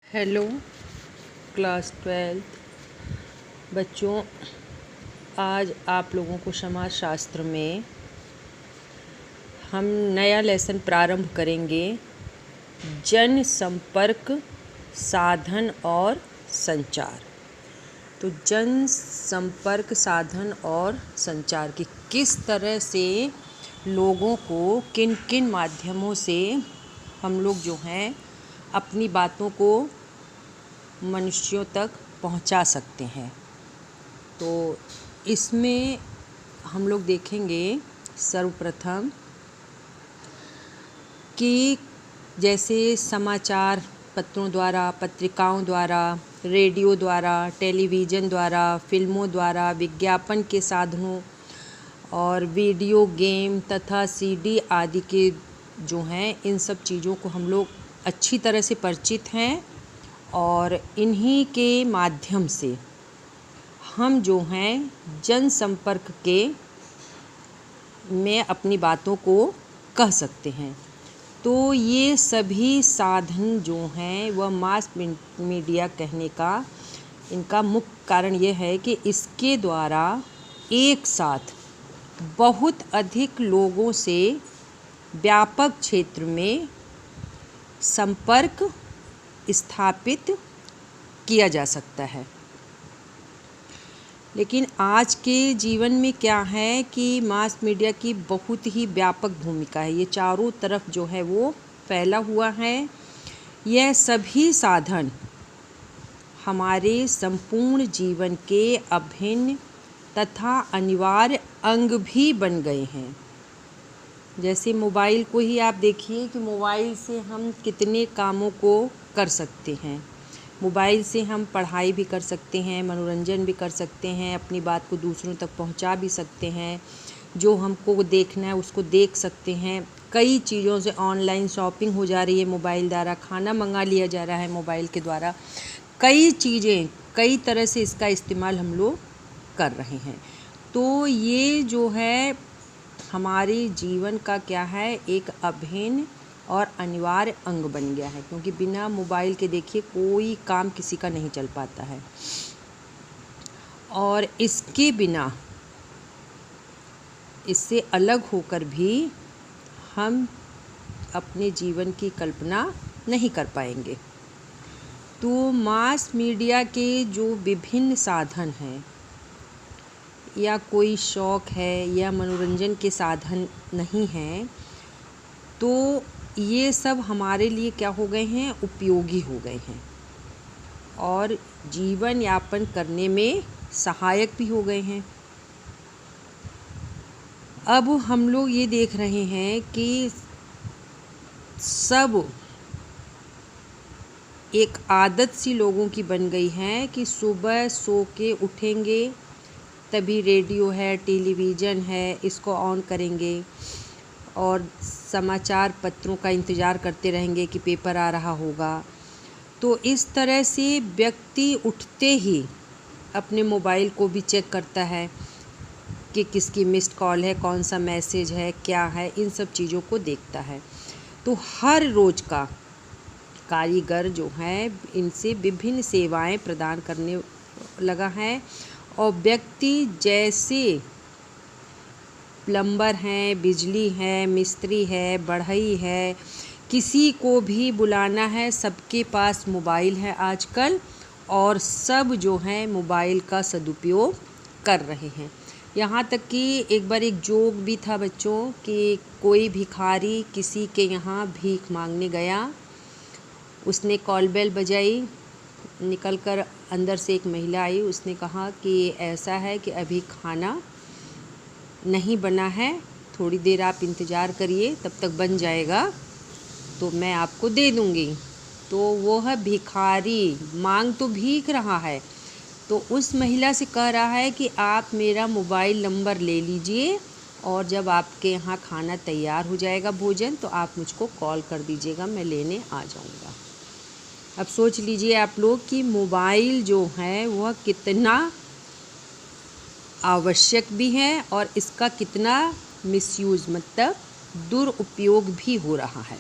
Hello class 12 बच्चों, आज आप लोगों को समाज शास्त्र में हम नया लेसन प्रारंभ करेंगे। जन संपर्क साधन और संचार। तो जन संपर्क साधन और संचार की किस तरह से लोगों को किन किन माध्यमों से हम लोग जो हैं अपनी बातों को मनुष्यों तक पहुंचा सकते हैं। तो इसमें हम लोग देखेंगे सर्वप्रथम कि जैसे समाचार पत्रों द्वारा, पत्रिकाओं द्वारा, रेडियो द्वारा, टेलीविज़न द्वारा, फिल्मों द्वारा, विज्ञापन के साधनों और वीडियो गेम तथा सीडी आदि के जो हैं इन सब चीज़ों को हम लोग अच्छी तरह से परिचित हैं और इन्हीं के माध्यम से हम जो हैं जनसंपर्क के में अपनी बातों को कह सकते हैं। तो ये सभी साधन जो हैं वह मास मीडिया कहने का इनका मुख्य कारण ये है कि इसके द्वारा एक साथ बहुत अधिक लोगों से व्यापक क्षेत्र में संपर्क स्थापित किया जा सकता है। लेकिन आज के जीवन में क्या है कि मास मीडिया की बहुत ही व्यापक भूमिका है। ये चारों तरफ जो है वो फैला हुआ है। यह सभी साधन हमारे संपूर्ण जीवन के अभिन्न तथा अनिवार्य अंग भी बन गए हैं। जैसे मोबाइल को ही आप देखिए कि मोबाइल से हम कितने कामों को कर सकते हैं। मोबाइल से हम पढ़ाई भी कर सकते हैं, मनोरंजन भी कर सकते हैं, अपनी बात को दूसरों तक पहुंचा भी सकते हैं, जो हमको देखना है उसको देख सकते हैं। कई चीज़ों से ऑनलाइन शॉपिंग हो जा रही है मोबाइल द्वारा, खाना मंगा लिया जा रहा है मोबाइल के द्वारा। कई चीज़ें, कई तरह से इसका इस्तेमाल हम लोग कर रहे हैं। तो ये जो है हमारे जीवन का क्या है, एक अभिन्न और अनिवार्य अंग बन गया है, क्योंकि बिना मोबाइल के देखिए कोई काम किसी का नहीं चल पाता है। और इसके बिना, इससे अलग होकर भी हम अपने जीवन की कल्पना नहीं कर पाएंगे। तो मास मीडिया के जो विभिन्न साधन हैं, या कोई शौक़ है या मनोरंजन के साधन नहीं हैं, तो ये सब हमारे लिए क्या हो गए हैं, उपयोगी हो गए हैं और जीवन यापन करने में सहायक भी हो गए हैं। अब हम लोग ये देख रहे हैं कि सब एक आदत सी लोगों की बन गई है कि सुबह सो के उठेंगे तभी रेडियो है, टेलीविज़न है, इसको ऑन करेंगे और समाचार पत्रों का इंतज़ार करते रहेंगे कि पेपर आ रहा होगा। तो इस तरह से व्यक्ति उठते ही अपने मोबाइल को भी चेक करता है कि किसकी मिस्ड कॉल है, कौन सा मैसेज है, क्या है, इन सब चीज़ों को देखता है। तो हर रोज़ का कारीगर जो है इनसे विभिन्न सेवाएं प्रदान करने लगा है। और व्यक्ति जैसे प्लम्बर हैं, बिजली है, मिस्त्री है, बढ़ई है, किसी को भी बुलाना है, सबके पास मोबाइल है आजकल और सब जो है मोबाइल का सदुपयोग कर रहे हैं। यहाँ तक कि एक बार एक जोक भी था बच्चों कि कोई भिखारी किसी के यहाँ भीख मांगने गया। उसने कॉल बेल बजाई, निकलकर अंदर से एक महिला आई। उसने कहा कि ऐसा है कि अभी खाना नहीं बना है, थोड़ी देर आप इंतज़ार करिए, तब तक बन जाएगा तो मैं आपको दे दूँगी। तो वह भिखारी मांग तो भीख रहा है, तो उस महिला से कह रहा है कि आप मेरा मोबाइल नंबर ले लीजिए और जब आपके यहाँ खाना तैयार हो जाएगा भोजन, तो आप मुझको कॉल कर दीजिएगा, मैं लेने आ जाऊँगा। अब सोच लीजिए आप लोग कि मोबाइल जो है वह कितना आवश्यक भी है और इसका कितना मिसयूज़ मतलब दुरुपयोग भी हो रहा है।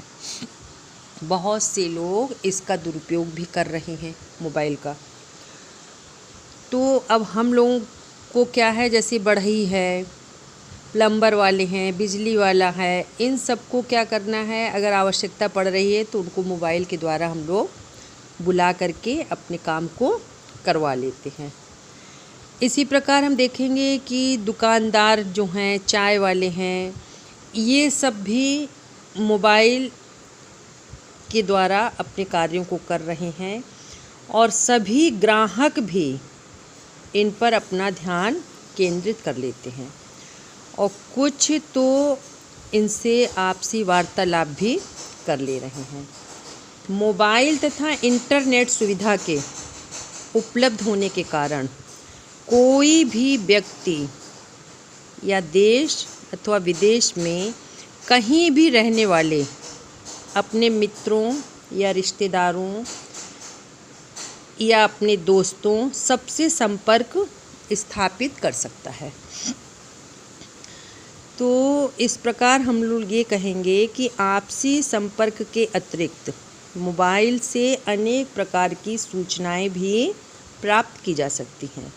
बहुत से लोग इसका दुरुपयोग भी कर रहे हैं मोबाइल का। तो अब हम लोगों को क्या है, जैसे बढ़ई है, प्लम्बर वाले हैं, बिजली वाला है, इन सबको क्या करना है, अगर आवश्यकता पड़ रही है तो उनको मोबाइल के द्वारा हम लोग बुला करके अपने काम को करवा लेते हैं। इसी प्रकार हम देखेंगे कि दुकानदार जो हैं, चाय वाले हैं, ये सब भी मोबाइल के द्वारा अपने कार्यों को कर रहे हैं और सभी ग्राहक भी इन पर अपना ध्यान केंद्रित कर लेते हैं और कुछ तो इनसे आपसी वार्तालाप भी कर ले रहे हैं। मोबाइल तथा इंटरनेट सुविधा के उपलब्ध होने के कारण कोई भी व्यक्ति या देश अथवा विदेश में कहीं भी रहने वाले अपने मित्रों या रिश्तेदारों या अपने दोस्तों सबसे संपर्क स्थापित कर सकता है। तो इस प्रकार हम लोग ये कहेंगे कि आपसी संपर्क के अतिरिक्त मोबाइल से अनेक प्रकार की सूचनाएं भी प्राप्त की जा सकती हैं।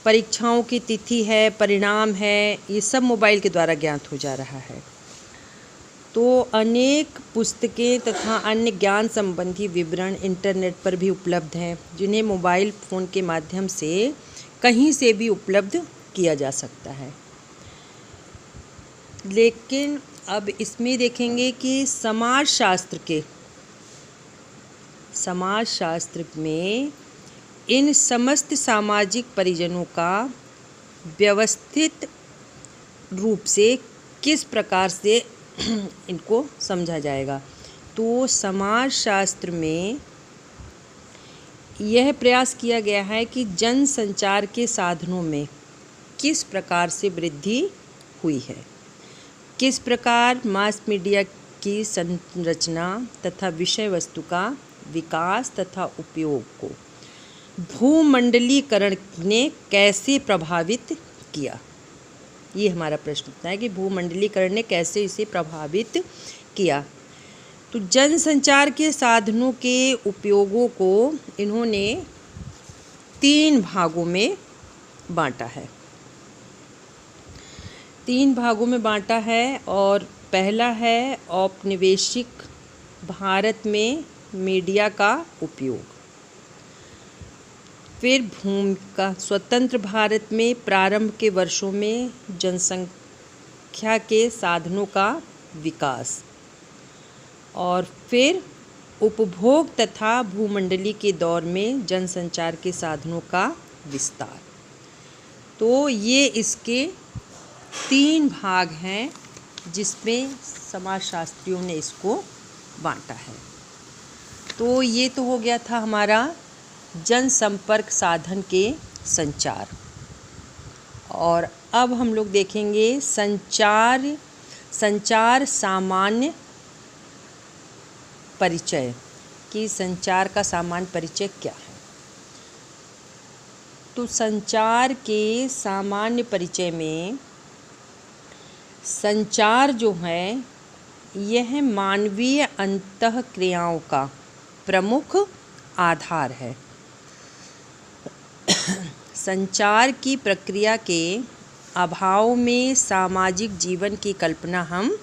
परीक्षाओं की तिथि है, परिणाम है, ये सब मोबाइल के द्वारा ज्ञात हो जा रहा है। तो अनेक पुस्तकें तथा अन्य ज्ञान संबंधी विवरण इंटरनेट पर भी उपलब्ध हैं, जिन्हें मोबाइल फ़ोन के माध्यम से कहीं से भी उपलब्ध किया जा सकता है। लेकिन अब इसमें देखेंगे कि समाजशास्त्र में इन समस्त सामाजिक परिजनों का व्यवस्थित रूप से किस प्रकार से इनको समझा जाएगा। तो समाजशास्त्र में यह प्रयास किया गया है कि जन संचार के साधनों में किस प्रकार से वृद्धि हुई है, किस प्रकार मास मीडिया की संरचना तथा विषय वस्तु का विकास तथा उपयोग को भूमंडलीकरण ने कैसे प्रभावित किया। ये हमारा प्रश्न होता है कि भूमंडलीकरण ने कैसे इसे प्रभावित किया। तो जनसंचार के साधनों के उपयोगों को इन्होंने 3 भागों में बांटा है। 3 भागों में बांटा है और पहला है औपनिवेशिक भारत में मीडिया का उपयोग। फिर भूमिका स्वतंत्र भारत में प्रारंभ के वर्षों में जनसंख्या के साधनों का विकास और फिर उपभोग तथा भूमंडली के दौर में जनसंचार के साधनों का विस्तार। तो ये इसके 3 भाग हैं जिसमें समाजशास्त्रियों ने इसको बांटा है। तो ये तो हो गया था हमारा जनसंपर्क साधन के संचार। और अब हम लोग देखेंगे संचार सामान्य परिचय कि संचार का सामान्य परिचय क्या है। तो संचार के सामान्य परिचय में संचार जो है यह मानवीय अंतःक्रियाओं का प्रमुख आधार है। संचार की प्रक्रिया के अभाव में सामाजिक जीवन की कल्पना हम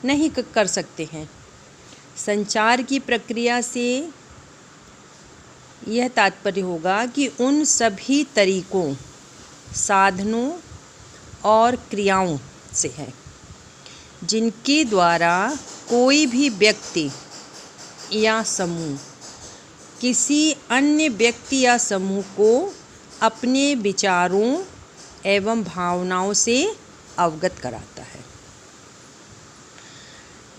नहीं कर सकते हैं। संचार की प्रक्रिया से यह तात्पर्य होगा कि उन सभी तरीकों, साधनों और क्रियाओं से है जिनके द्वारा कोई भी व्यक्ति या समूह किसी अन्य व्यक्ति या समूह को अपने विचारों एवं भावनाओं से अवगत कराता है।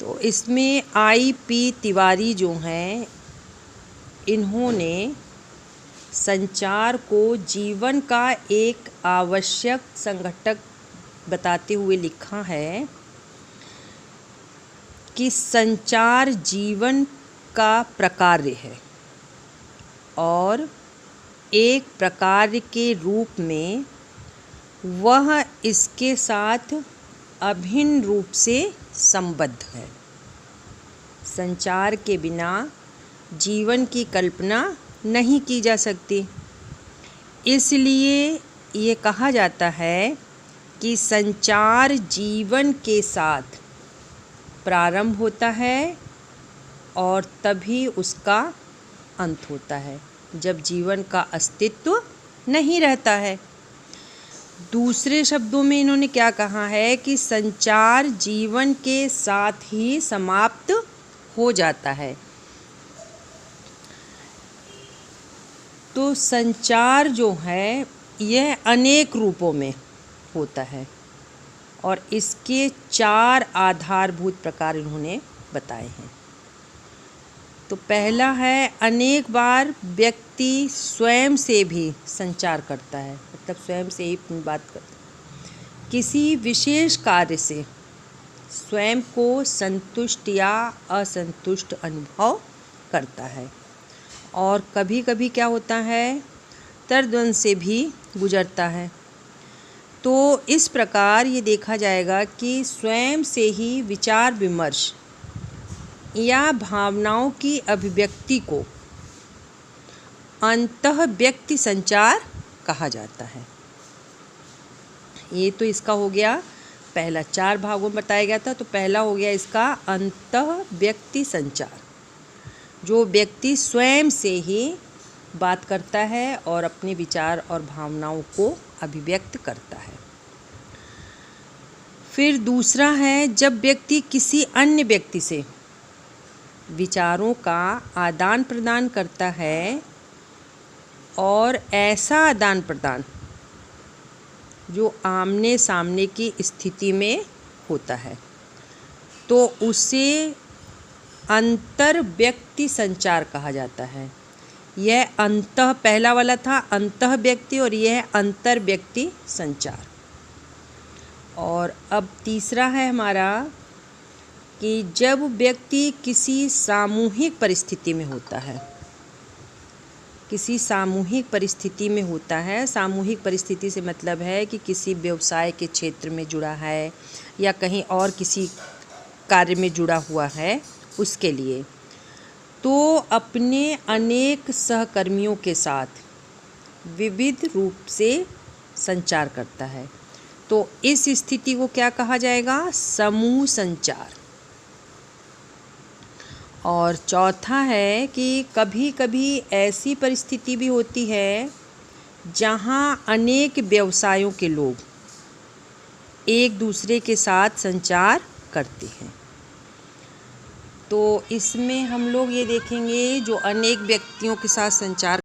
तो इसमें I.P. तिवारी जो हैं, इन्होंने संचार को जीवन का एक आवश्यक संघटक बताते हुए लिखा है कि संचार जीवन का प्रकार्य है और एक प्रकार्य के रूप में वह इसके साथ अभिन्न रूप से संबद्ध है। संचार के बिना जीवन की कल्पना नहीं की जा सकती। इसलिए ये कहा जाता है कि संचार जीवन के साथ प्रारंभ होता है और तभी उसका अंत होता है, जब जीवन का अस्तित्व नहीं रहता है। दूसरे शब्दों में इन्होंने क्या कहा है कि संचार जीवन के साथ ही समाप्त हो जाता है। तो संचार जो है यह अनेक रूपों में होता है और इसके 4 आधारभूत प्रकार इन्होंने बताए हैं। तो पहला है, अनेक बार व्यक्ति स्वयं से भी संचार करता है, मतलब स्वयं से ही अपनी बात करता है। किसी विशेष कार्य से स्वयं को संतुष्ट या असंतुष्ट अनुभव करता है और कभी कभी क्या होता है, तर्कद्वंद से भी गुजरता है। तो इस प्रकार ये देखा जाएगा कि स्वयं से ही विचार विमर्श या भावनाओं की अभिव्यक्ति को अंतःव्यक्ति संचार कहा जाता है। ये तो इसका हो गया पहला, 4 भागों में बताया गया था। तो पहला हो गया इसका अंतःव्यक्ति संचार, जो व्यक्ति स्वयं से ही बात करता है और अपने विचार और भावनाओं को अभिव्यक्त करता है। फिर दूसरा है, जब व्यक्ति किसी अन्य व्यक्ति से विचारों का आदान प्रदान करता है और ऐसा आदान प्रदान जो आमने सामने की स्थिति में होता है, तो उसे अंतर्व्यक्ति संचार कहा जाता है। यह पहला वाला था अंतःव्यक्ति और यह अंतर्व्यक्ति संचार। और अब तीसरा है हमारा कि जब व्यक्ति किसी सामूहिक परिस्थिति में होता है, किसी सामूहिक परिस्थिति में होता है। सामूहिक परिस्थिति से मतलब है कि किसी व्यवसाय के क्षेत्र में जुड़ा है या कहीं और किसी कार्य में जुड़ा हुआ है, उसके लिए तो अपने अनेक सहकर्मियों के साथ विविध रूप से संचार करता है। तो इस स्थिति को क्या कहा जाएगा, समूह संचार। और चौथा है कि कभी कभी ऐसी परिस्थिति भी होती है जहां अनेक व्यवसायों के लोग एक दूसरे के साथ संचार करते हैं। तो इसमें हम लोग ये देखेंगे जो अनेक व्यक्तियों के साथ संचार